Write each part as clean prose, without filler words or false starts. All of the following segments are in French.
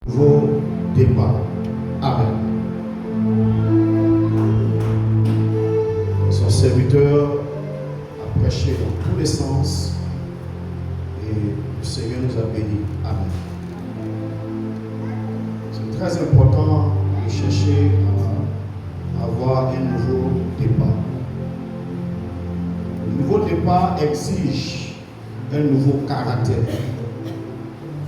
Nouveau départ. Amen. Son serviteur a prêché dans tous les sens et le Seigneur nous a bénis. Amen. C'est très important de chercher à avoir un nouveau départ. Le nouveau départ exige un nouveau caractère.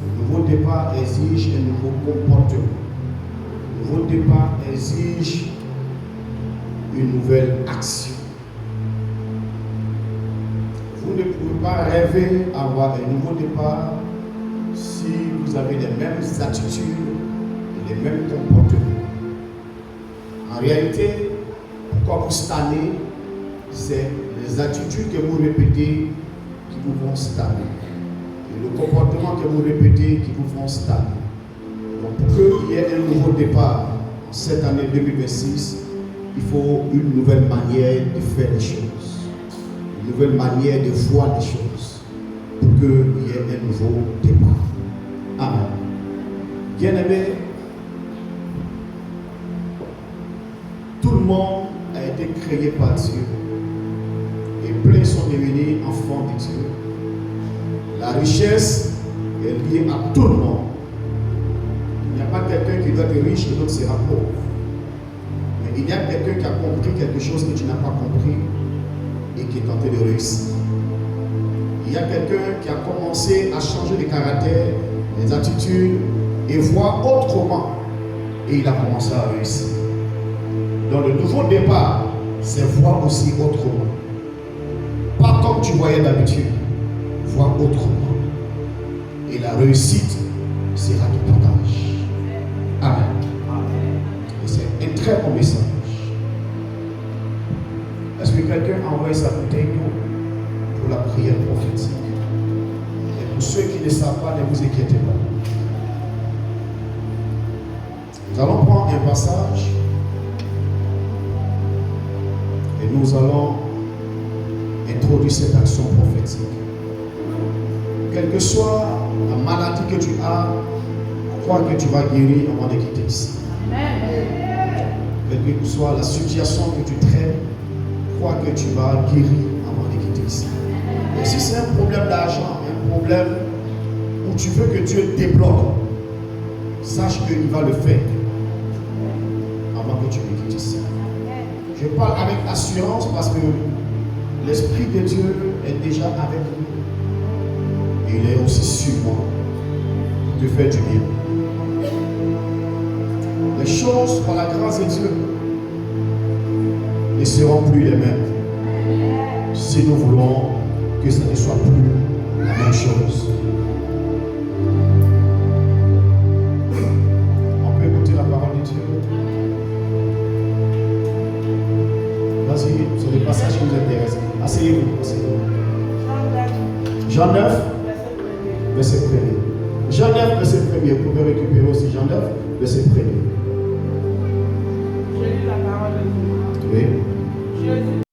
Le nouveau départ exige un nouveau comportement. Le nouveau départ exige une nouvelle action. Vous ne pouvez pas rêver d'avoir un nouveau départ si vous avez les mêmes attitudes et les mêmes comportements. En réalité, pourquoi vous stagnez, c'est les attitudes que vous répétez qui vous font stagner. Et le comportement que vous répétez qui vous font stagner. Donc pour qu'il y ait un nouveau départ en cette année 2026, il faut une nouvelle manière de faire les choses. Une nouvelle manière de voir les choses. Pour qu'il y ait un nouveau départ. Amen. Bien-aimés, tout le monde a été créé par Dieu. Et plein sont devenus enfants de Dieu. La richesse est liée à tout le monde. Il n'y a pas quelqu'un qui doit être riche et l'autre sera pauvre. Mais il y a quelqu'un qui a compris quelque chose que tu n'as pas compris et qui est tenté de réussir. Il y a quelqu'un qui a commencé à changer de caractère, des attitudes et voir autrement. Et il a commencé à réussir. Dans le nouveau départ, c'est voir aussi autrement. Pas comme tu voyais d'habitude, voir autrement. Et la réussite sera du partage. Amen. Et c'est un très bon message. Est-ce que quelqu'un a envoyé sa bouteille pour la prière prophétique? Et pour ceux qui ne savent pas, ne vous inquiétez pas. Nous allons prendre un passage et nous allons introduire cette action prophétique. Quelle que soit la maladie que tu as, crois que tu vas guérir avant de quitter ici. Quelle que soit la situation que tu traînes, crois que tu vas guérir avant de quitter ici. Et si c'est un problème d'argent, un problème où tu veux que Dieu débloque, sache qu'il va le faire avant que tu ne quittes ici. Je parle avec assurance parce que l'Esprit de Dieu est déjà avec nous. Et il est aussi sur moi pour te faire du bien. Les choses, par la grâce de Dieu, ne seront plus les mêmes. Si nous voulons que ça ne soit plus la même chose. On peut écouter la parole de Dieu. Vas-y, c'est le passage qui nous intéresse. Asseyez-vous, asseyez-vous. Jean 9, verset 1er. Jean 9, verset 1er. Vous pouvez récupérer aussi Jean 9, verset 1er. Je lis la parole de Dieu. Oui. Je